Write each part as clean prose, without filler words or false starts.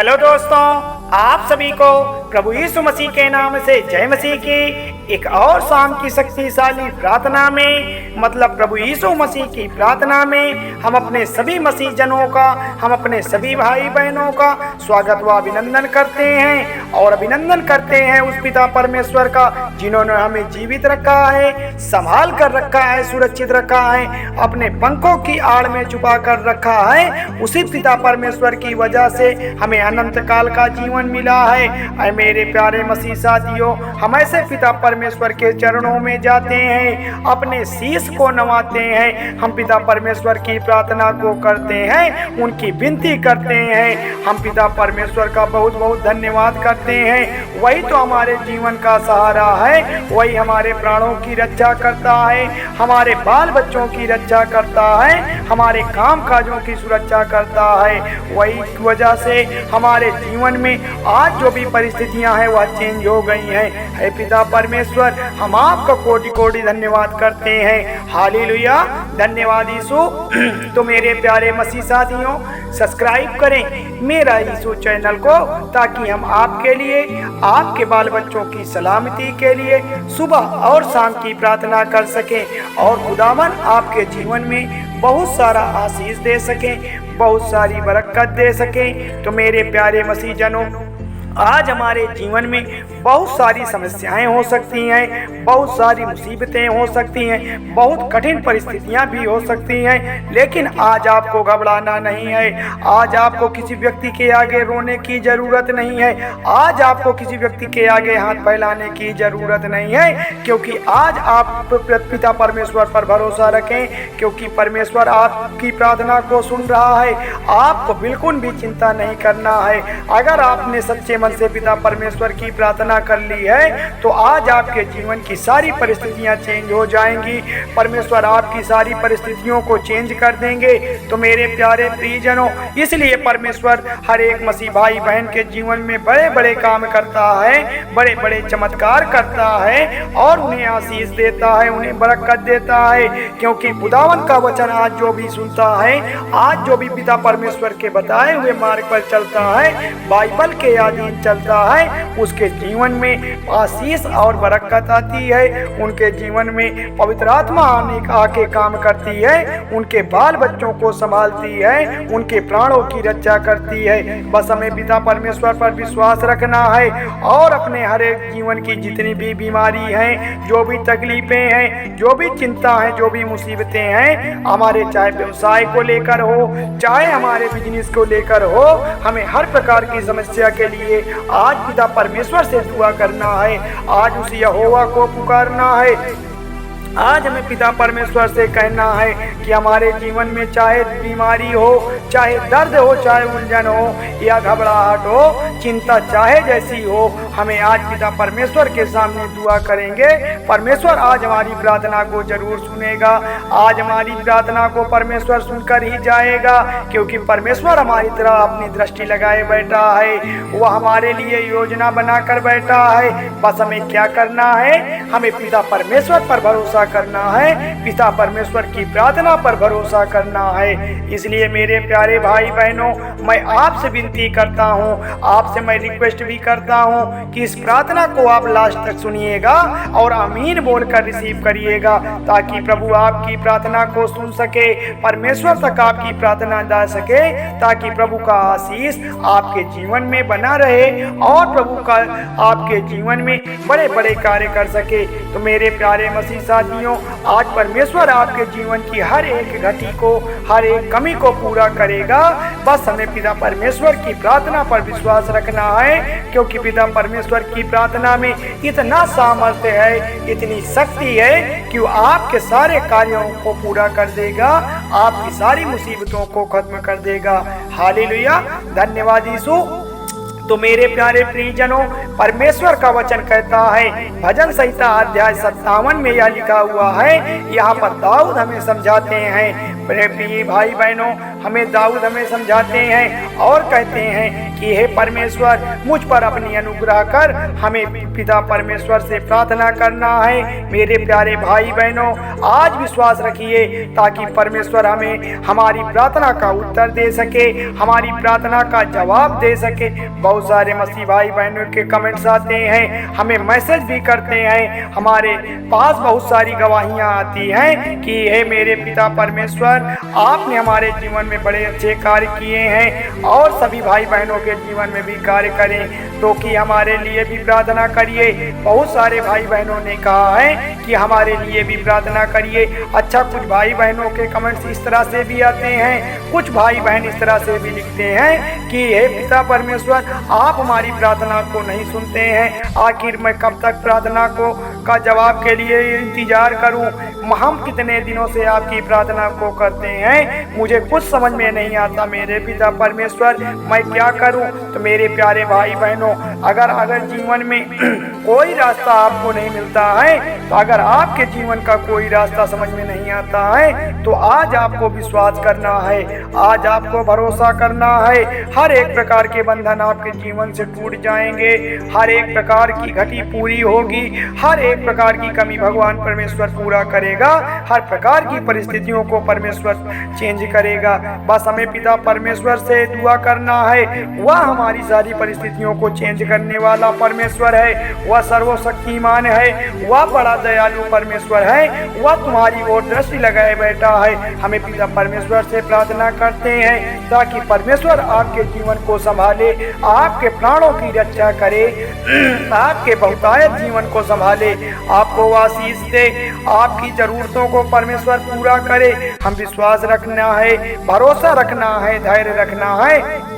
Hello दोस्तों, आप सभी को प्रभु यीशु मसीह के नाम से जय मसीह की एक और शाम की शक्तिशाली प्रार्थना में, मतलब प्रभु यीशु मसीह की प्रार्थना में हम अपने सभी मसीह जनों का, हम अपने सभी भाई बहनों का स्वागत व अभिनंदन करते हैं और अभिनंदन करते हैं उस पिता परमेश्वर का जिन्होंने हमें जीवित रखा है, संभाल कर रखा है, सुरक्षित रखा है, अपने पंखों की आड़ में छुपा कर रखा है। उसी पिता परमेश्वर की वजह से हमें अनंत काल का जीवन मिला है। ऐ मेरे प्यारे मसीह साथियों, हम ऐसे पिता परमेश्वर के चरणों में जाते हैं, अपने शीश को नवाते हैं, हम पिता परमेश्वर की प्रार्थना को करते हैं, उनकी विनती करते हैं। हम पिता परमेश्वर का बहुत बहुत धन्यवाद करते हैं। वही तो हमारे जीवन का सहारा है, वही हमारे प्राणों की रक्षा करता है, हमारे बाल बच्चों की रक्षा करता है, हमारे काम काजों की सुरक्षा करता है। वही वजह से हमारे जीवन में आज जो भी परिस्थितियां हैं वह चेंज हो गई हैं। हे पिता परमेश्वर, हम आपका कोटि कोटि धन्यवाद करते हैं। हालेलुया, धन्यवाद यीशु। तो मेरे प्यारे मसीह साथियों, सब्सक्राइब करें मेरा यीशु चैनल को, ताकि हम आपके लिए, आपके बाल बच्चों की सलामती के लिए सुबह और शाम की प्रार्थना कर सकें और खुदावन आपके जीवन में बहुत सारा आशीष दे सकें, बहुत सारी बरकत दे सकें। तो मेरे प्यारे मसीह जनों, आज हमारे जीवन में बहुत सारी समस्याएं हो सकती हैं, बहुत सारी मुसीबतें हो सकती हैं, बहुत कठिन परिस्थितियां भी हो सकती हैं, लेकिन आज आपको घबराना नहीं है। आज आपको किसी व्यक्ति के आगे रोने की ज़रूरत नहीं है, आज आपको किसी व्यक्ति के आगे हाथ फैलाने की ज़रूरत नहीं है, क्योंकि आज आप पिता परमेश्वर पर भरोसा रखें, क्योंकि परमेश्वर आपकी प्रार्थना को सुन रहा है। आपको बिल्कुल भी चिंता नहीं करना है। अगर आपने सच्चे मन से पिता परमेश्वर की प्रार्थना कर ली है तो आज आपके जीवन की सारी परिस्थितियां चेंज हो जाएंगी। परमेश्वर आपकी सारी परिस्थितियों को चेंज कर देंगे। तो मेरे प्यारे प्रियजनों, इसलिए परमेश्वर हर एक मसीह भाई बहन के जीवन में बड़े बड़े काम करता है, बड़े बड़े चमत्कार करता है और उन्हें आशीष देता है, उन्हें बरकत देता है। क्योंकि खुदावन का वचन आज जो भी सुनता है, आज जो भी पिता परमेश्वर के बताए हुए मार्ग पर चलता है, बाइबल के अधीन चलता है, उसके जीवन में आशीष और बरकत आती है। उनके जीवन में पवित्र आत्मा आके काम करती है, उनके बाल बच्चों को संभालती है, उनके प्राणों की रक्षा करती है। बस हमें पिता परमेश्वर पर विश्वास रखना है और अपने हर एक जीवन की जितनी भी बीमारी हैं, जो भी तकलीफें हैं, जो भी चिंता है, जो भी मुसीबतें हैं, हमारे चाहे व्यवसाय को लेकर हो, चाहे हमारे बिजनेस को लेकर हो, हमें हर प्रकार की समस्या के लिए आज पिता परमेश्वर से दुआ करना है। आज उस यहोवा को पुकारना है। आज हमें पिता परमेश्वर से कहना है कि हमारे जीवन में चाहे बीमारी हो, चाहे दर्द हो, चाहे उलझन हो या घबराहट हो, चिंता चाहे जैसी हो, हमें आज पिता परमेश्वर के सामने दुआ करेंगे। परमेश्वर आज हमारी प्रार्थना को जरूर सुनेगा। आज हमारी प्रार्थना को परमेश्वर सुनकर ही जाएगा, क्योंकि परमेश्वर हमारी तरह अपनी दृष्टि लगाए बैठा है। वह हमारे लिए योजना बनाकर बैठा है। बस हमें क्या करना है? हमें पिता परमेश्वर पर भरोसा करना है, पिता परमेश्वर की प्रार्थना पर भरोसा करना है। इसलिए मेरे प्यारे भाई बहनों, मैं आपसे विनती करता हूँ, आपसे मैं रिक्वेस्ट भी करता हूँ कि इस प्रार्थना को आप लास्ट तक सुनिएगा और आमीन बोलकर रिसीव करिएगा, ताकि प्रभु आपकी प्रार्थना को सुन सके, परमेश्वर तक आपकी प्रार्थना जा सके, ताकि प्रभु का आशीष आपके जीवन में बना रहे और प्रभु का आपके जीवन में बड़े बड़े कार्य कर सके। तो मेरे प्यारे मसीह साथियों, आज परमेश्वर आपके जीवन की हर एक घटी को, हर एक कमी को पूरा करेगा। बस हमें पिता परमेश्वर की प्रार्थना पर विश्वास रखना है, क्योंकि पिता परमेश्वर की प्रार्थना में इतना सामर्थ्य है, इतनी शक्ति है कि वो आपके सारे कार्यों को पूरा कर देगा, आपकी सारी मुसीबतों को खत्म कर देगा। हालेलुया, धन्यवाद यीशु। तो मेरे प्यारे प्रियजनों, परमेश्वर का वचन कहता है, भजन संहिता अध्याय 57 में यह लिखा हुआ है। यहाँ पर दाऊद हमें समझाते हैं, मेरे प्रिय भाई बहनों, हमें दाऊद हमें समझाते हैं और कहते हैं कि हे परमेश्वर, मुझ पर अपनी अनुग्रह कर। हमें पिता परमेश्वर से प्रार्थना करना है। मेरे प्यारे भाई बहनों, आज विश्वास रखिए ताकि परमेश्वर हमें हमारी प्रार्थना का उत्तर दे सके, हमारी प्रार्थना का जवाब दे सके। बहुत सारे मसीह भाई बहनों के कमेंट्स आते हैं, हमें मैसेज भी करते हैं, हमारे पास बहुत सारी गवाहियां आती हैं कि हे मेरे पिता परमेश्वर, आपने हमारे जीवन में बड़े अच्छे कार्य किए हैं और सभी भाई बहनों के जीवन में भी कार्य करें, तो कि हमारे लिए भी प्रार्थना करिए। बहुत सारे भाई बहनों ने कहा है कि हमारे लिए भी प्रार्थना करिए। अच्छा, कुछ भाई बहनों के कमेंट्स इस तरह से भी आते हैं, कुछ भाई बहन इस तरह से भी लिखते हैं कि हे पिता परमेश्वर, आप हमारी प्रार्थना को नहीं सुनते हैं। आखिर मैं कब तक प्रार्थना का जवाब के लिए इंतजार करूं? हम कितने दिनों से आपकी प्रार्थना को करते हैं, मुझे कुछ समझ में नहीं आता मेरे पिता परमेश्वर, मैं क्या करूं? तो मेरे प्यारे भाई बहनों, अगर जीवन में कोई रास्ता आपको नहीं मिलता है, तो अगर आपके जीवन का कोई रास्ता समझ में नहीं आता है, तो आज आपको विश्वास करना है, आज आपको भरोसा करना है। हर एक प्रकार के बंधन आपके जीवन से टूट जाएंगे, हर एक प्रकार की घटी पूरी होगी, हर एक प्रकार की कमी भगवान परमेश्वर पूरा करेगा, हर प्रकार की परिस्थितियों को परमेश्वर चेंज करेगा। बस हमें पिता परमेश्वर से दुआ करना है। वह हमारी सारी परिस्थितियों को चेंज करने वाला परमेश्वर है, वह सर्वशक्तिमान है, वह बड़ा दयालु परमेश्वर है, वह तुम्हारी ओर दृष्टि लगाए बैठा है। हमें पिता परमेश्वर से प्रार्थना करते हैं ताकि परमेश्वर आपके जीवन को संभाले, आपके प्राणों की रक्षा करे, आपके बहुतायत जीवन को संभाले, आपको आशीष दे, आपकी जरूरतों को परमेश्वर पूरा करे। हम विश्वास रखना है, भरोसा रखना है, धैर्य रखना है।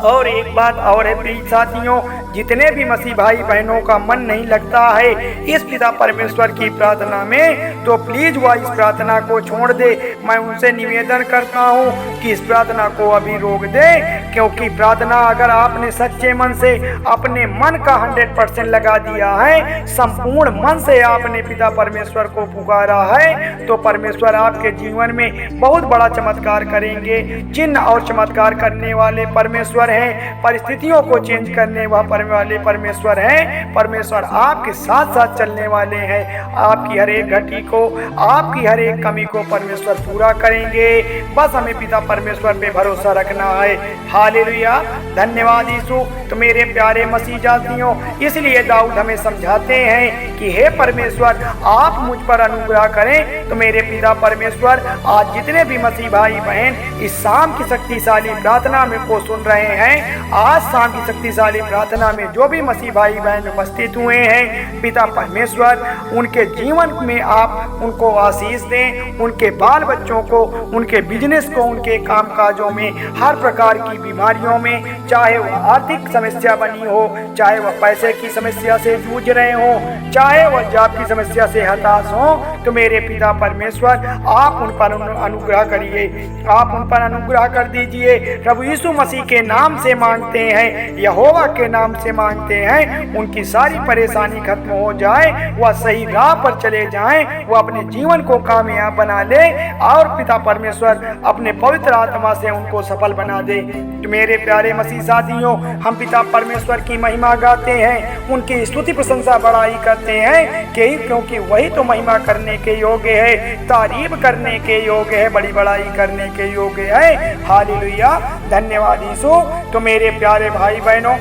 और एक बात और है प्रिय साथियों, जितने भी मसीह भाई बहनों का मन नहीं लगता है इस पिता परमेश्वर की प्रार्थना में, तो प्लीज वह इस प्रार्थना को छोड़ दे। मैं उनसे निवेदन करता हूँ कि इस प्रार्थना को अभी रोक दे, क्योंकि प्रार्थना अगर आपने सच्चे मन से अपने मन का 100% लगा दिया है, संपूर्ण मन से आपने पिता परमेश्वर को पुकारा है, तो परमेश्वर आपके जीवन में बहुत बड़ा चमत्कार करेंगे। चिन्ह और चमत्कार करने वाले परमेश्वर हैं, परिस्थितियों को चेंज करने वाले परमेश्वर हैं। परमेश्वर आपके साथ साथ चलने वाले हैं, आपकी हर एक घटी को, आपकी हर एक कमी को परमेश्वर पूरा करेंगे। बस हमें पिता परमेश्वर पे भरोसा रखना है। हालेलुया, धन्यवाद यीशु। तो मेरे प्यारे मसीह जातियों, इसलिए दाऊद हमें समझाते हैं कि हे परमेश्वर, आप मुझ पर अनुग्रह करें। तो मेरे पिता परमेश्वर, आज जितने भी मसीह भाई बहन इस शाम की शक्तिशाली प्रार्थना में को सुन रहे हैं, आज शाम की शक्तिशाली प्रार्थना में जो भी मसीह भाई बहन उपस्थित हुए हैं, पिता परमेश्वर उनके जीवन में आप उनको आशीष दें, उनके बाल बच्चों को, उनके बिजनेस को, उनके कामकाजों में, हर प्रकार की बीमारियों में, चाहे वह आर्थिक समस्या बनी हो, चाहे वह पैसे की समस्या से जूझ रहे हो, चाहे वह जॉब की समस्या से हताश हो, तो मेरे पिता परमेश्वर आप उन पर अनुग्रह करिए, आप उन पर अनुग्रह कर दीजिए। प्रभु यीशु मसीह के नाम से मांगते हैं, यहोवा के नाम से मांगते हैं, उनकी सारी परेशानी खत्म हो जाए, वह सही राह पर चले जाएं, वह अपने जीवन को कामयाब बना ले और पिता परमेश्वर अपने पवित्र आत्मा से उनको सफल बना दे। तो मेरे प्यारे मसीह साथियों, हम पिता परमेश्वर की महिमा गाते हैं, उनकी स्तुति प्रशंसा बड़ाई करते हैं, क्योंकि वही तो महिमा करने के योग्य है, तारीफ करने के योग्य है, बड़ी बड़ाई करने के योग्य है। हालेलुया, धन्यवाद यीशु। तो मेरे प्यारे भाई बहनों,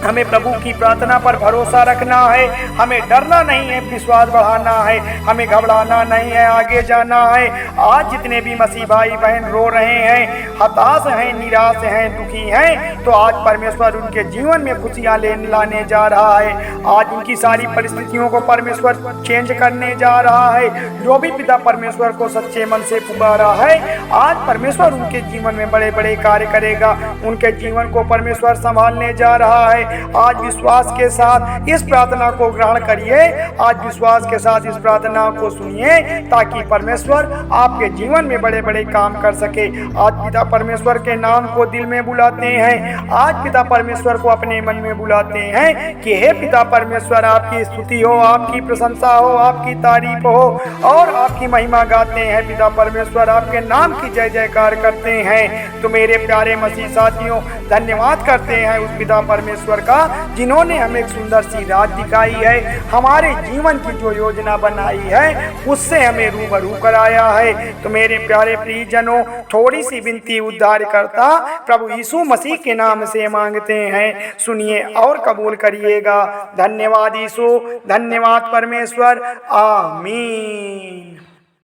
हमें प्रभु की प्रार्थना पर भरोसा रखना है, हमें डरना नहीं है, विश्वास बढ़ाना है, हमें घबराना नहीं है, आगे जाना है। आज जितने भी मसीह भाई बहन रो रहे हैं, हताश हैं, निराश हैं, दुखी हैं, तो आज परमेश्वर उनके जीवन में खुशियां लाने जा रहा है। आज उनकी सारी परिस्थितियों को परमेश्वर चेंज करने जा रहा है। जो भी पिता परमेश्वर को सच्चे मन से पुकारा है, आज परमेश्वर उनके जीवन में बड़े बड़े कार्य करेगा, उनके जीवन को परमेश्वर संभालने जा रहा है। आज विश्वास के साथ इस प्रार्थना को ग्रहण करिए, आज विश्वास के साथ इस प्रार्थना को सुनिए, ताकि परमेश्वर आपके जीवन में बड़े बड़े काम कर सके। आज पिता परमेश्वर के नाम को दिल में बुलाते हैं, आज पिता परमेश्वर को अपने मन में बुलाते हैं कि हे पिता परमेश्वर, आपकी स्तुति हो, आपकी प्रशंसा हो, आपकी तारीफ हो और आपकी महिमा गाते हैं। पिता परमेश्वर आपके नाम की जय जयकार करते हैं। तो मेरे प्यारे मसीह साथियों, धन्यवाद करते हैं उस पिता परमेश्वर का जिन्होंने हमें एक सुंदर सी रात दिखाई है, हमारे जीवन की जो योजना बनाई है उससे हमें रूबरू कराया है। तो मेरे प्यारे प्रियजनों, थोड़ी सी विनती उद्धारकर्ता प्रभु यीशु मसीह के नाम से मांगते हैं, सुनिए और कबूल करिएगा। धन्यवाद यीशु, धन्यवाद परमेश्वर, आमीन।